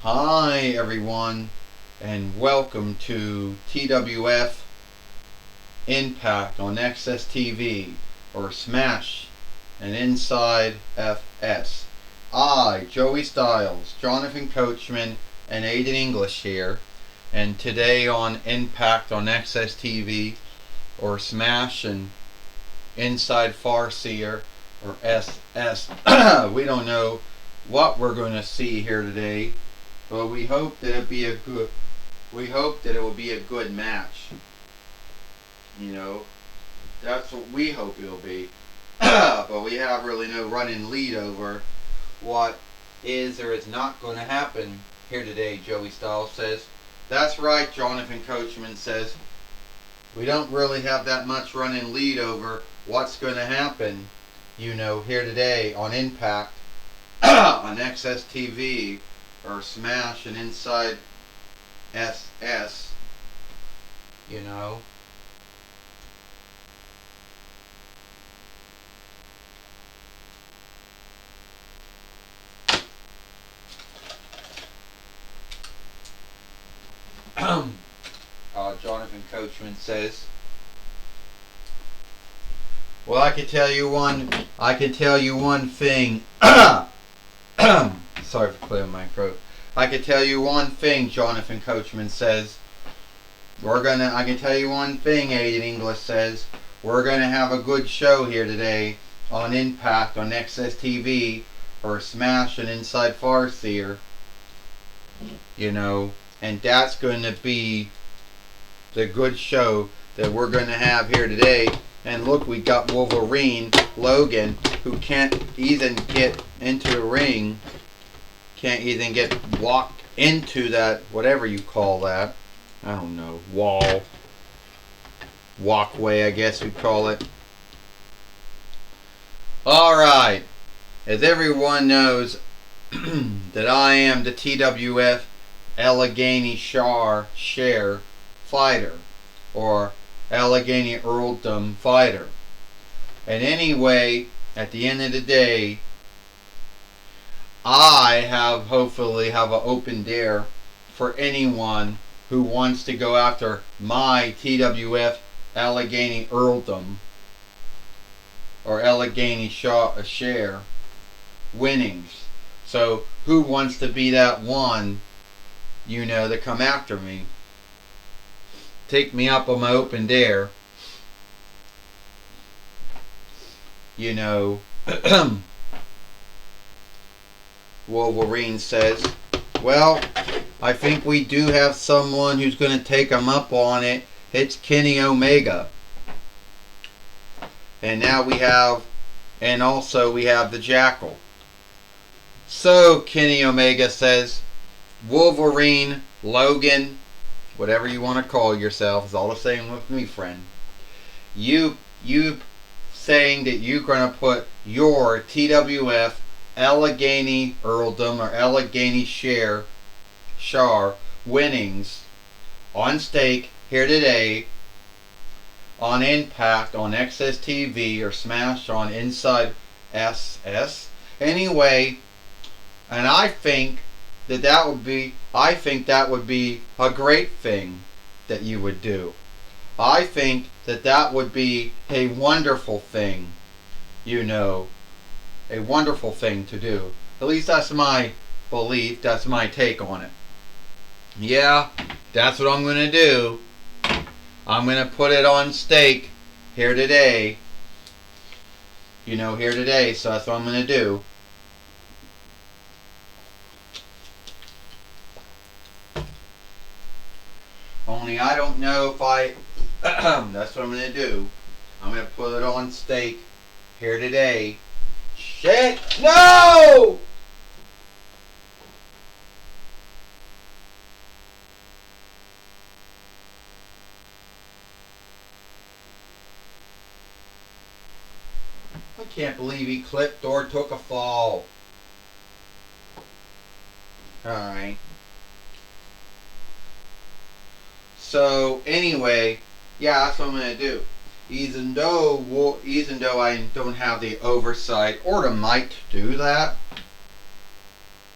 Hi everyone, and welcome to TWF Impact on Axs TV, or Smash and Inside FS. I, Joey Styles, Jonathan Coachman, and Aiden English here, and today on Impact on Axs TV, or Smash and Inside Farseer, or SS. We don't know what we're going to see here today, but we hope that it will be a good match. You know, that's what we hope it'll be. But we have really no running lead over what is or is not going to happen here today, Joey Styles says. That's right, Jonathan Coachman says. We don't really have that much running lead over what's going to happen, you know, here today on Impact, on Axs TV, or Smash and Inside SS, you know. Jonathan Coachman says, well, I can tell you one thing. Sorry for clearing my throat. I can tell you one thing, Jonathan Coachman says. I can tell you one thing, Aiden English says. We're gonna have a good show here today on Impact on Axs TV, or Smash and Inside Farseer. You know, and that's going to be the good show that we're going to have here today. And look, we got Wolverine Logan, who can't even get into the ring, can't even get walked into that, whatever you call that, I don't know, walkway, I guess we'd call it. Alright, as everyone knows, that I am the TWF Allegheny Share fighter, or Allegheny Earldom fighter. And anyway, at the end of the day, I hopefully have an open dare for anyone who wants to go after my TWF Allegheny Earldom, or Allegheny Share winnings. So who wants to be that one, you know, to come after me? Take me up on my open dare. You know, Wolverine says, well, I think we do have someone who's going to take him up on it. It's Kenny Omega. And now we have the Jackal. So Kenny Omega says, Wolverine, Logan, whatever you want to call yourself, is all the same with me, friend. You saying that you're going to put your TWF Allegheny Earldom or Allegheny Share winnings on stake here today on Impact on Axs TV, or Smash on Inside SS. Anyway, and I think that would be a great thing that you would do. I think that would be a wonderful thing, you know, a wonderful thing to do. At least that's my belief, that's my take on it. Yeah, that's what I'm going to do. I'm going to put it on stake here today. You know, here today, so that's what I'm going to do. Only I don't know if that's what I'm going to do. I'm going to put it on stake here today. Shit! No! I can't believe he clipped or took a fall. Alright. So, anyway, yeah, that's what I'm going to do. even though I don't have the oversight or the might to do that,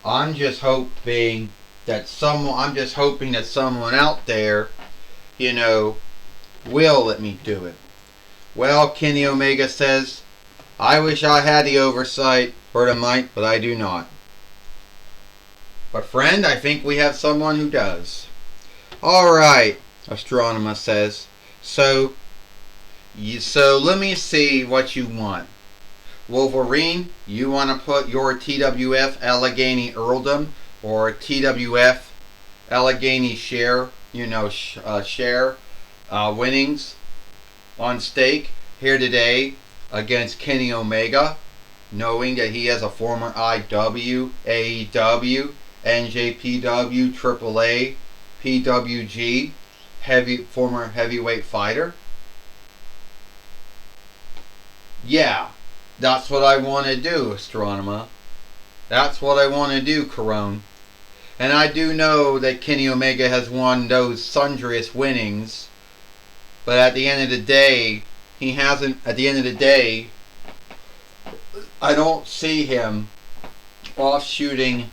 I'm just hoping that someone out there, will let me do it. Well, Kenny Omega says, I wish I had the oversight or the might, but I do not. But friend, I think we have someone who does. Alright, Astronomer says. So let me see what you want. Wolverine, you want to put your TWF Allegheny Earldom or TWF Allegheny share winnings on stake here today against Kenny Omega, knowing that he has a former IW, AEW, NJPW, AAA, PWG, former heavyweight fighter? Yeah, that's what I want to do, Astronomer. That's what I want to do, Corone. And I do know that Kenny Omega has won those sundriest winnings, but at the end of the day, he hasn't. At the end of the day, I don't see him offshooting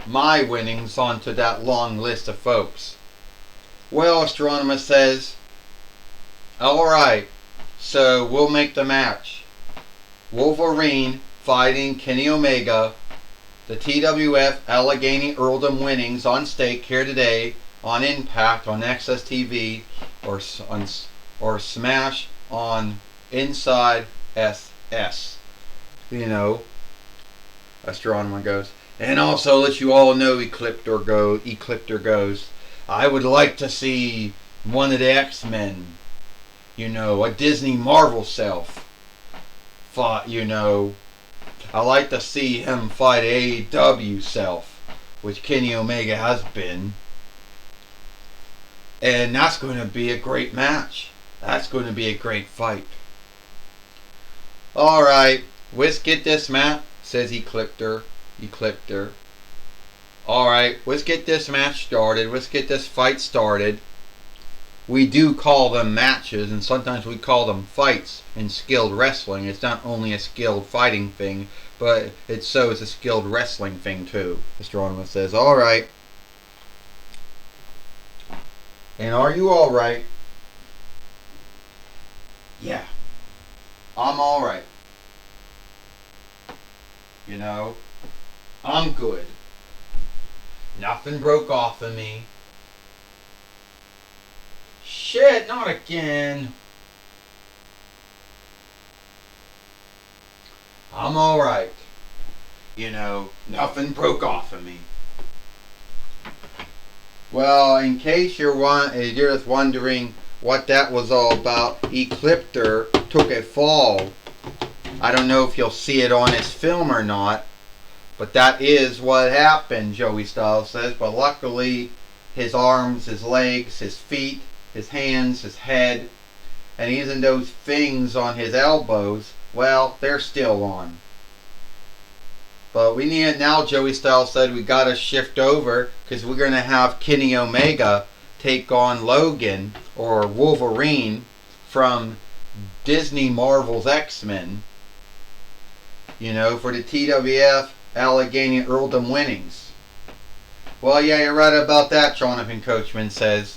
my winnings onto that long list of folks. Well, Astronomer says, alright, so we'll make the match. Wolverine fighting Kenny Omega, the TWF Allegheny Earldom winnings on stake here today on Impact on Axs TV or Smash on Inside SS. Astronomer goes. And also let you all know, Ecliptor goes, I would like to see one of the X-Men, a Disney Marvel self fought, I like to see him fight AEW self, which Kenny Omega has been. And that's going to be a great match. That's going to be a great fight. Alright, let's get this match, says Ecliptor. Alright, let's get this match started. Let's get this fight started. We do call them matches, and sometimes we call them fights in skilled wrestling. It's not only a skilled fighting thing, but it's a skilled wrestling thing too, Astronomer says. Alright. And are you alright? Yeah. I'm alright. I'm good. Nothing broke off of me. Shit, not again. I'm alright. Nothing broke off of me. Well, in case you're just wondering what that was all about, Ecliptor took a fall. I don't know if you'll see it on his film or not, but that is what happened, Joey Styles says. But luckily, his arms, his legs, his feet, his hands, his head, and even those things on his elbows, well, they're still on. But we need it now, Joey Styles said. We got to shift over because we're going to have Kenny Omega take on Logan or Wolverine from Disney Marvel's X-Men, for the TWF Allegheny Earldom winnings. Well, yeah, you're right about that, Jonathan Coachman says.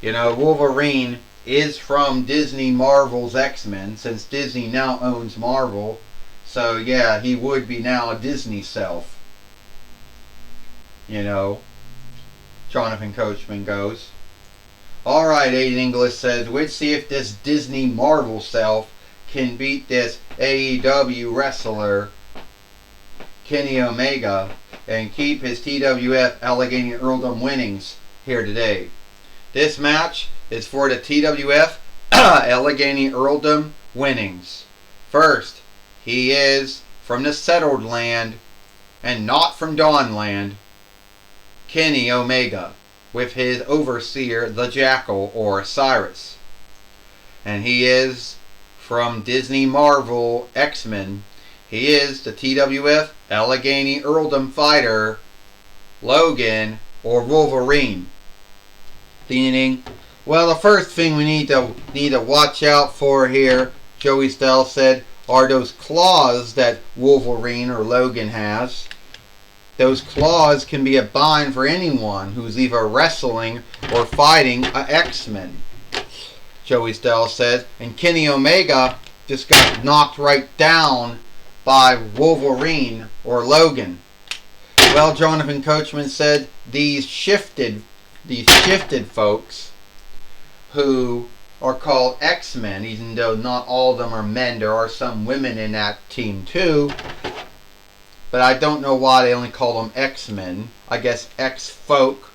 Wolverine is from Disney Marvel's X-Men, since Disney now owns Marvel. So, yeah, he would be now a Disney self. Jonathan Coachman goes. Alright, Aiden English says, let's see if this Disney Marvel self can beat this AEW wrestler, Kenny Omega, and keep his TWF Allegheny Earldom winnings here today. This match is for the TWF Allegheny Earldom winnings. First, he is from the settled land and not from Dawnland, Kenny Omega, with his overseer, the Jackal, or Cyrus. And he is from Disney Marvel X-Men. He is the TWF Allegheny Earldom fighter, Logan, or Wolverine. Meaning, Well, the first thing we need to watch out for here, Joey Styles said, are those claws that Wolverine or Logan has. Those claws can be a bind for anyone who's either wrestling or fighting a X-Men, Joey Styles said. And Kenny Omega just got knocked right down by Wolverine or Logan. Well, Jonathan Coachman said these shifted folks who are called X-Men, even though not all of them are men, there are some women in that team too. But I don't know why they only call them X-Men. I guess X-folk,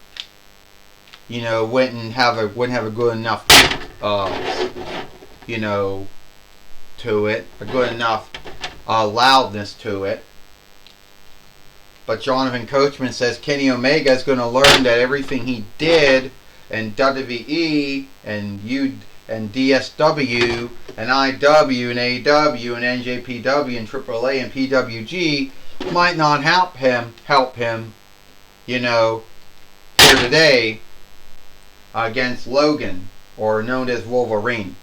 wouldn't have a good enough, to it, a good enough loudness to it. But Jonathan Coachman says Kenny Omega is going to learn that everything he did in WWE and DSW and IW and AEW and NJPW and AAA and PWG might not help him, here today against Logan, or known as Wolverine.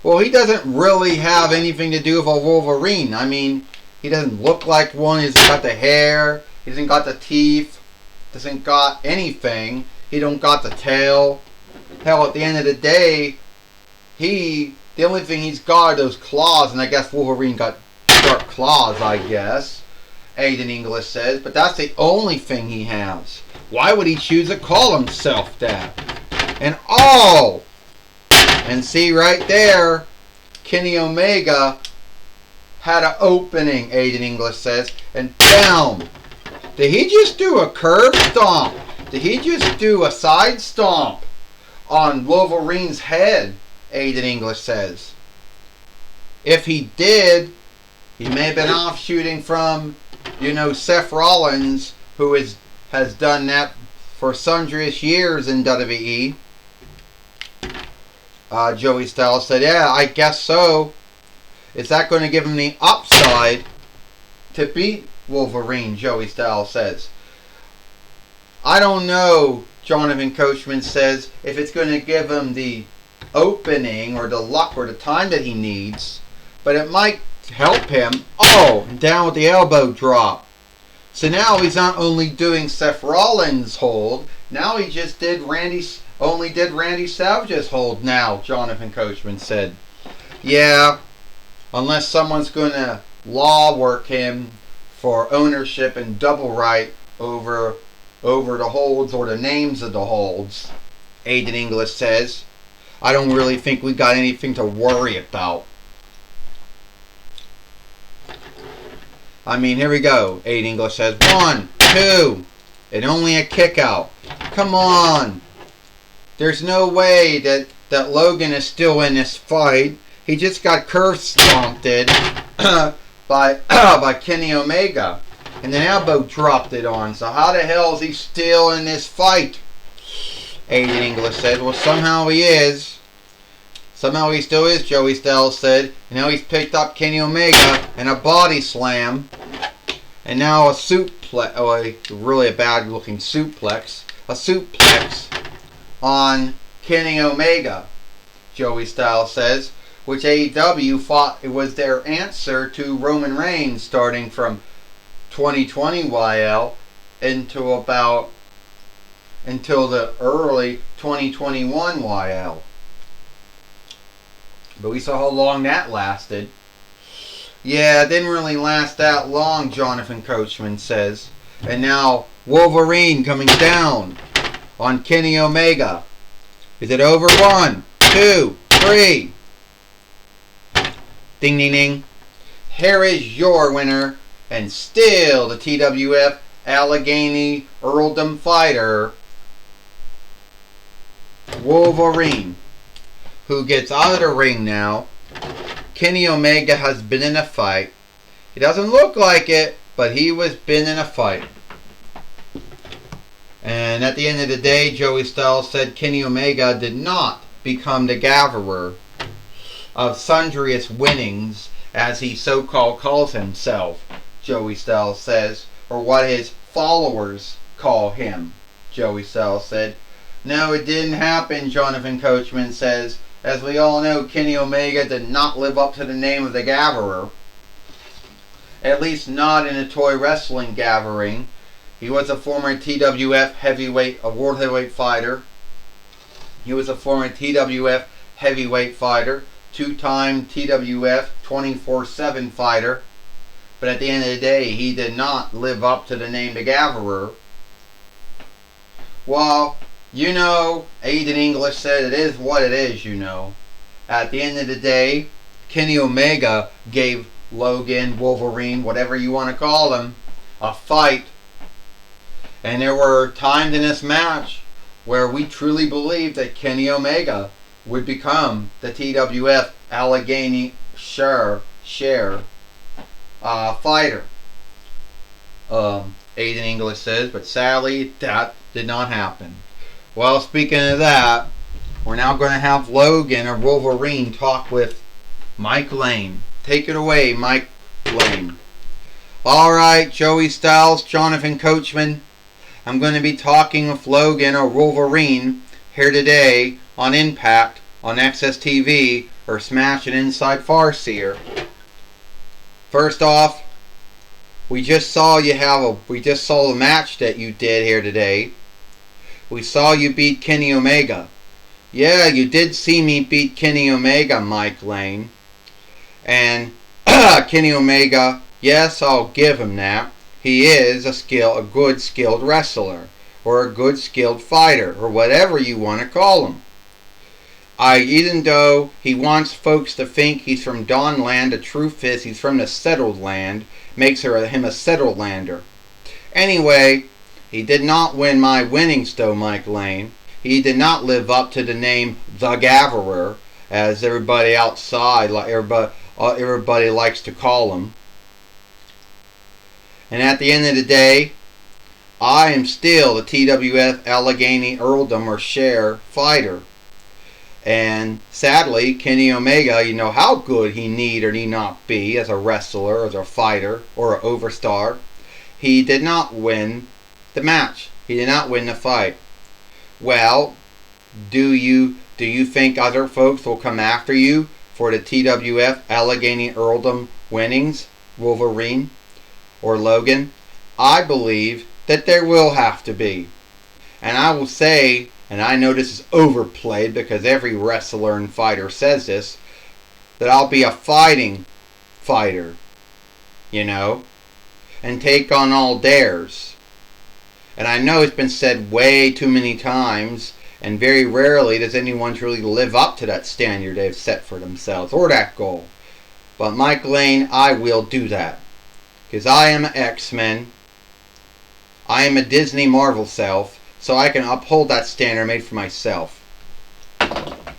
Well, he doesn't really have anything to do with a Wolverine. I mean, he doesn't look like one. He hasn't got the hair. He hasn't got the teeth. Doesn't got anything. He don't got the tail. Hell, at the end of the day, the only thing he's got are those claws, and I guess Wolverine got sharp claws, I guess. Aiden English says, but that's the only thing he has. Why would he choose to call himself that? And see right there, Kenny Omega had an opening, Aiden English says, and bam! Did he just do a curb stomp? Did he just do a side stomp on Wolverine's head? Aiden English says. If he did, he may have been off shooting from, Seth Rollins, who has done that for sundriest years in WWE. Joey Styles said, yeah, I guess so. Is that going to give him the upside to beat Wolverine, Joey Styles says. I don't know, Jonathan Coachman says, if it's going to give him the opening or the luck or the time that he needs, but it might help him. Oh, down with the elbow drop. So now he's not only doing Seth Rollins' hold, now he just did Randy Savage's hold now, Jonathan Coachman said. Yeah, unless someone's going to law work him for ownership and double right over the holds or the names of the holds, Aiden English says. I don't really think we got anything to worry about. I mean, here we go. Aiden English says 1, 2, and only a kick out. Come on. There's no way that Logan is still in this fight. He just got curve stomped by Kenny Omega. And then elbow dropped it on. So how the hell is he still in this fight? Aiden English said. Well, somehow he is. Somehow he still is, Joey Styles said. And now he's picked up Kenny Omega and a body slam. And now a suplex, really a bad looking suplex. A suplex on Kenny Omega, Joey Styles says. Which AEW thought it was their answer to Roman Reigns starting from 2020 YL until the early 2021 YL. But we saw how long that lasted. Yeah, it didn't really last that long, Jonathan Coachman says. And now Wolverine coming down on Kenny Omega. Is it over? 1, 2, 3. Ding, ding, ding. Here is your winner, and still the TWF Allegheny Earldom fighter, Wolverine, who gets out of the ring now. Kenny Omega has been in a fight. It doesn't look like it, but he was been in a fight. And at the end of the day, Joey Styles said Kenny Omega did not become the gatherer of sundriest winnings, as he so-called calls himself, Joey Styles says, or what his followers call him, Joey Styles said. No, it didn't happen, Jonathan Coachman says. As we all know, Kenny Omega did not live up to the name of the Gatherer. At least not in a toy wrestling gathering. He was a former TWF world heavyweight fighter. He was a former TWF heavyweight fighter, two-time TWF 24/7 fighter. But at the end of the day, he did not live up to the name the Gatherer. Well, you know, Aiden English said it is what it is, you know. At the end of the day, Kenny Omega gave Logan, Wolverine, whatever you want to call him, a fight. And there were times in this match where we truly believed that Kenny Omega would become the TWF Allegheny share fighter. Aiden English says, but sadly that did not happen. Well, speaking of that, we're now going to have Logan or Wolverine talk with Mike Lane. Take it away, Mike Lane. Alright, Joey Styles, Jonathan Coachman. I'm going to be talking with Logan or Wolverine here today on Impact on Axs TV or Smash and Inside Farseer. First off, we just saw the match that you did here today. We saw you beat Kenny Omega. Yeah, you did see me beat Kenny Omega, Mike Lane. And Kenny Omega, yes, I'll give him that. He is a good skilled wrestler, or a good skilled fighter, or whatever you want to call him. Even though he wants folks to think he's from Dawnland, the truth is he's from the settled land, makes him a settled lander. Anyway, he did not win my winnings though, Mike Lane. He did not live up to the name The Gatherer, as everybody outside, everybody likes to call him. And at the end of the day, I am still the TWF Allegheny Earldom or Share fighter. And sadly, Kenny Omega, you know how good he need or need not be as a wrestler, as a fighter, or an overstar. He did not win the match. He did not win the fight. Well, do you think other folks will come after you for the TWF Allegheny Earldom winnings, Wolverine or Logan? I believe that there will have to be. And I will say, and I know this is overplayed because every wrestler and fighter says this, that I'll be a fighting fighter, you know, and take on all dares. And I know it's been said way too many times, and very rarely does anyone truly live up to that standard they've set for themselves, or that goal. But Mike Lane, I will do that. Because I am an X-Men. I am a Disney Marvel self, so I can uphold that standard made for myself.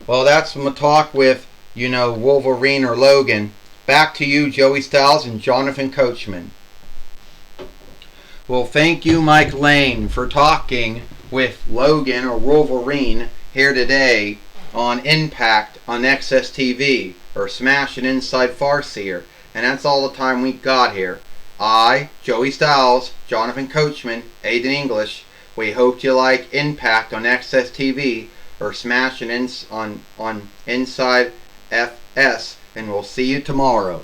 Well, that's my talk with, you know, Wolverine or Logan. Back to you, Joey Styles and Jonathan Coachman. Well, thank you, Mike Lane, for talking with Logan or Wolverine here today on Impact on Axs TV or Smash and Inside Farseer. And that's all the time we got here. I, Joey Styles, Jonathan Coachman, Aiden English, we hope you like Impact on Axs TV or Smash and on Inside FS, and we'll see you tomorrow.